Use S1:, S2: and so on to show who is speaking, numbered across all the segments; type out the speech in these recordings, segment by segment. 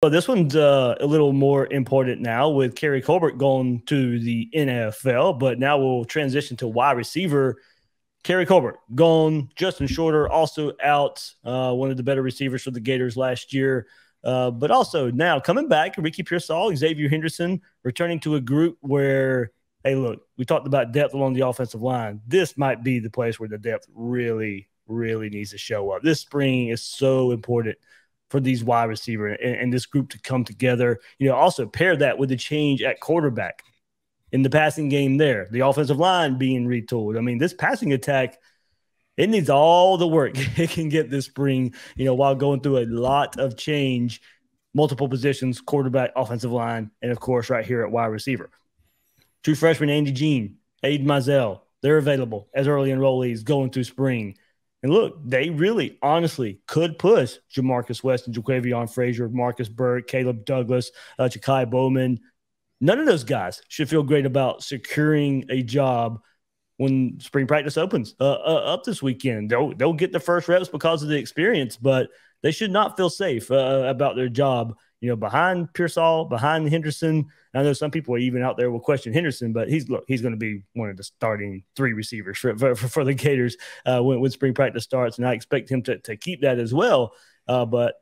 S1: Well, this one's a little more important now with Kerry Colbert going to the NFL, but now we'll transition to wide receiver. Kerry Colbert gone, Justin Shorter also out, one of the better receivers for the Gators last year. But also now coming back, Ricky Pearsall, Xavier Henderson, returning to a group where, hey, look, we talked about depth along the offensive line. This might be the place where the depth really, really needs to show up. This spring is so important for these wide receiver and this group to come together. Also pair that with the change at quarterback in the passing game there, the offensive line being retooled. I mean, this passing attack, it needs all the work it can get this spring, while going through a lot of change, multiple positions, quarterback, offensive line, and of course right here at wide receiver. True freshman Andy Jean, Aiden Mizell, they're available as early enrollees going through spring. And look, they really, honestly, could push Jamarcus West and Jaquavion Frazier, Marcus Burke, Caleb Douglas, Ja'Kai Bowman. None of those guys should feel great about securing a job when spring practice opens up this weekend. They'll get the first reps because of the experience, but they should not feel safe about their job. Behind Pearsall, behind Henderson. I know some people are even out there will question Henderson, but he's going to be one of the starting 3 receivers for the Gators when spring practice starts, and I expect him to keep that as well. But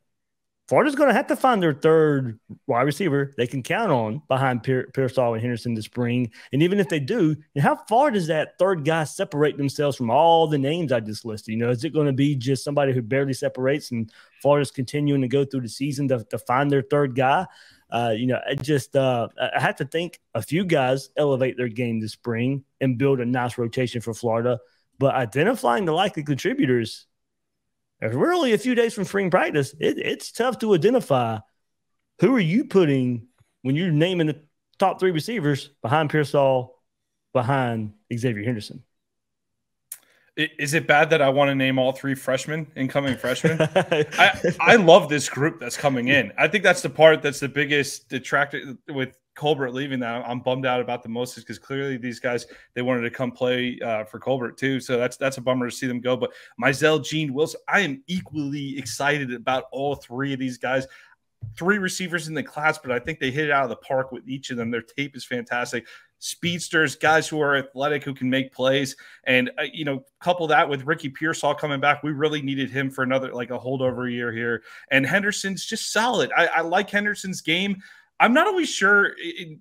S1: Florida's going to have to find their third wide receiver they can count on behind Pearsall and Henderson this spring. And even if they do, how far does that third guy separate themselves from all the names I just listed? Is it going to be just somebody who barely separates and Florida's continuing to go through the season to find their third guy? I have to think a few guys elevate their game this spring and build a nice rotation for Florida. But identifying the likely contributors, if we're only a few days from spring practice, it's tough to identify who are you putting when you're naming the top 3 receivers behind Pearsall, behind Xavier Henderson.
S2: Is it bad that I want to name all 3 incoming freshmen? I love this group that's coming in. I think that's the part that's the biggest detractor with Colbert leaving that I'm bummed out about the most, is because clearly these guys, they wanted to come play for Colbert too. So that's a bummer to see them go. But Mizell, Gene, Wilson, I am equally excited about all 3 of these guys. 3 receivers in the class, but I think they hit it out of the park with each of them. Their tape is fantastic. Speedsters, guys who are athletic, who can make plays. And, couple that with Ricky Pearsall coming back. We really needed him for another, like a holdover year here. And Henderson's just solid. I like Henderson's game. I'm not always sure.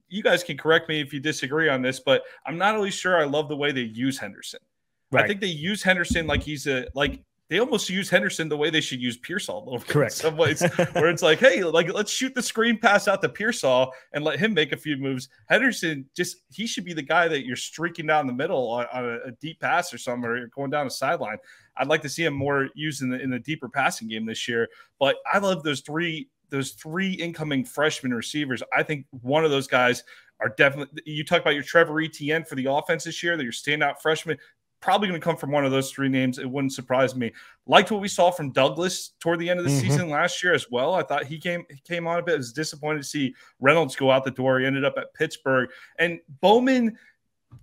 S2: You guys can correct me if you disagree on this, but I'm not always sure I love the way they use Henderson. Right. I think they use Henderson like he's they almost use Henderson the way they should use Pearsall a little bit.
S1: Correct.
S2: In some ways, where it's like, hey, let's shoot the screen pass out to Pearsall and let him make a few moves. Henderson, he should be the guy that you're streaking down the middle on a deep pass or something, or you're going down a sideline. I'd like to see him more used in the deeper passing game this year. But I love those three incoming freshman receivers. I think one of those guys are definitely, you talk about your Trevor Etienne for the offense this year, that your standout freshman, probably going to come from one of those 3 names. It wouldn't surprise me. Liked what we saw from Douglas toward the end of the season last year as well. I thought he came on a bit. I was disappointed to see Reynolds go out the door. He ended up at Pittsburgh. And Bowman,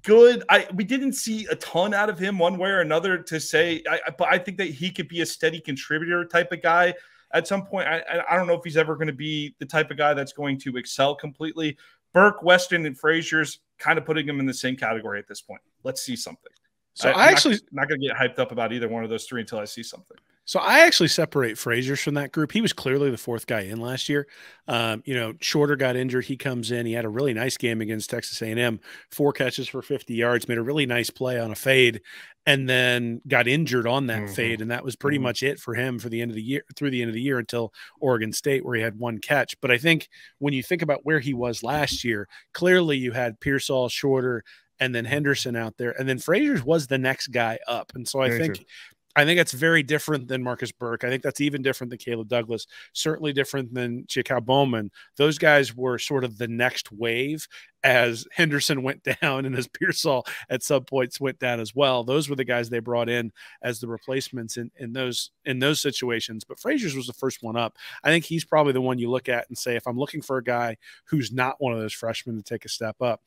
S2: good. We didn't see a ton out of him one way or another to say, but I think that he could be a steady contributor type of guy at some point. I don't know if he's ever going to be the type of guy that's going to excel completely. Burke, Weston, and Frazier's kind of putting him in the same category at this point. Let's see something.
S3: So
S2: I'm not going to get hyped up about either one of those 3 until I see something.
S3: So I actually separate Frazier from that group. He was clearly the 4th guy in last year. Shorter got injured. He comes in. He had a really nice game against Texas A&M. 4 catches for 50 yards, made a really nice play on a fade, and then got injured on that fade. And that was pretty much it for him for the end of the year, through the end of the year until Oregon State, where he had 1 catch. But I think when you think about where he was last year, clearly you had Pearsall, Shorter, and then Henderson out there, and then Frazier's was the next guy up. And so I think it's very different than Marcus Burke. I think that's even different than Caleb Douglas, certainly different than Ja'Kai Bowman. Those guys were sort of the next wave as Henderson went down and as Pearsall at some points went down as well. Those were the guys they brought in as the replacements in those situations. But Frazier's was the first one up. I think he's probably the one you look at and say, if I'm looking for a guy who's not one of those freshmen to take a step up,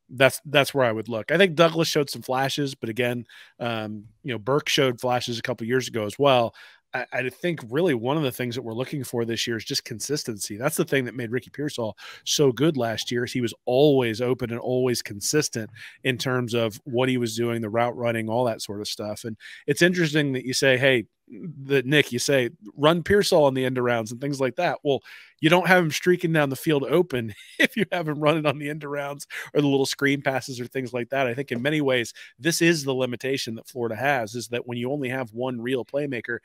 S3: that's where I would look. I think Douglas showed some flashes, but again, Burke showed flashes a couple years ago as well. I think really one of the things that we're looking for this year is just consistency. That's the thing that made Ricky Pearsall so good last year, is he was always open and always consistent in terms of what he was doing, the route running, all that sort of stuff. And it's interesting that you say, hey, Nick, you say run Pearsall on the end arounds and things like that. Well, you don't have him streaking down the field open if you have him running on the end arounds or the little screen passes or things like that. I think in many ways, this is the limitation that Florida has, is that when you only have one real playmaker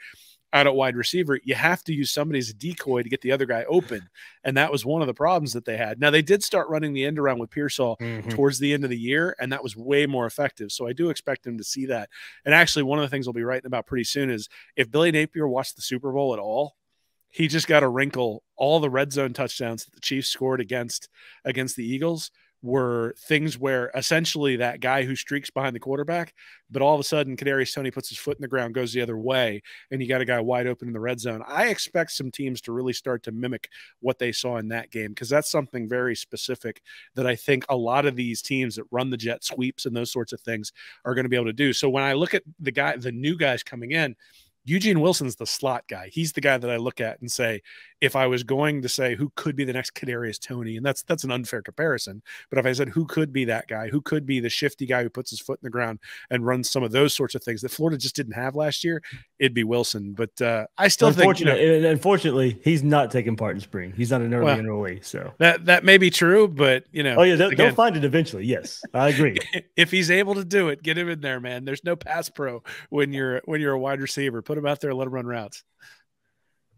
S3: out at wide receiver, you have to use somebody as a decoy to get the other guy open. And that was one of the problems that they had. Now, they did start running the end around with Pearsall towards the end of the year, and that was way more effective. So I do expect him to see that. And actually, one of the things I'll be writing about pretty soon is if Billy Napier watched the Super Bowl at all, he just got a wrinkle. All the red zone touchdowns that the Chiefs scored against the Eagles were things where essentially that guy who streaks behind the quarterback, but all of a sudden Kadarius Toney puts his foot in the ground, goes the other way, and you got a guy wide open in the red zone. I expect some teams to really start to mimic what they saw in that game, because that's something very specific that I think a lot of these teams that run the jet sweeps and those sorts of things are going to be able to do. So when I look at the new guys coming in, Eugene Wilson's the slot guy. He's the guy that I look at and say, if I was going to say who could be the next Kadarius Toney, and that's an unfair comparison, but if I said who could be that guy, who could be the shifty guy who puts his foot in the ground and runs some of those sorts of things that Florida just didn't have last year, it'd be Wilson. But I still think,
S1: unfortunately, he's not taking part in spring. He's not an early enrollee, so
S3: that may be true, but
S1: they'll find it eventually. Yes, I agree.
S3: If he's able to do it, get him in there, man. There's no pass pro when you're a wide receiver. Put him out there and let him run routes.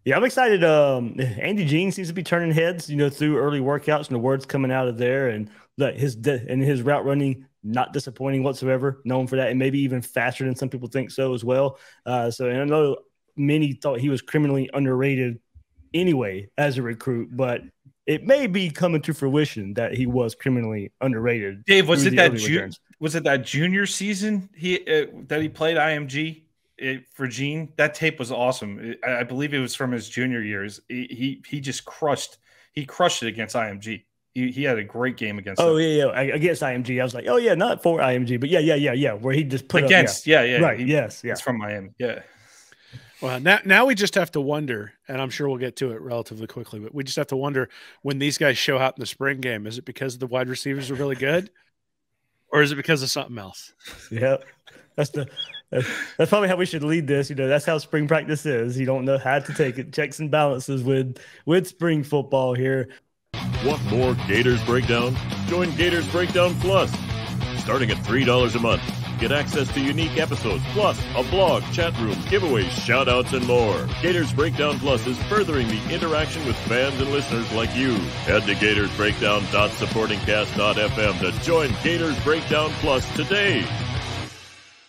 S1: Yeah, I'm excited. Andy Jean seems to be turning heads, through early workouts and the words coming out of there, and his route running not disappointing whatsoever. Known for that, and maybe even faster than some people think so as well. So and I know many thought he was criminally underrated anyway as a recruit, but it may be coming to fruition that he was criminally underrated.
S2: Dave, was it that junior season that he played IMG? For Gene, that tape was awesome. I believe it was from his junior years. He just crushed. He crushed it against IMG. He had a great game against.
S1: Against IMG. I was like, not for IMG, but yeah. Where he just put
S2: against,
S1: right,
S2: yes. It's from Miami, yeah.
S3: Well, now we just have to wonder, and I'm sure we'll get to it relatively quickly, but we just have to wonder when these guys show out in the spring game. Is it because the wide receivers are really good, or is it because of something else?
S1: Yeah, that's probably how we should lead this. That's how spring practice is. You don't know how to take it. Checks and balances with spring football here.
S4: Want more Gators Breakdown? Join Gators Breakdown Plus. Starting at $3 a month. Get access to unique episodes, plus a blog, chat rooms, giveaways, shout-outs, and more. Gators Breakdown Plus is furthering the interaction with fans and listeners like you. Head to gatorsbreakdown.supportingcast.fm to join Gators Breakdown Plus today.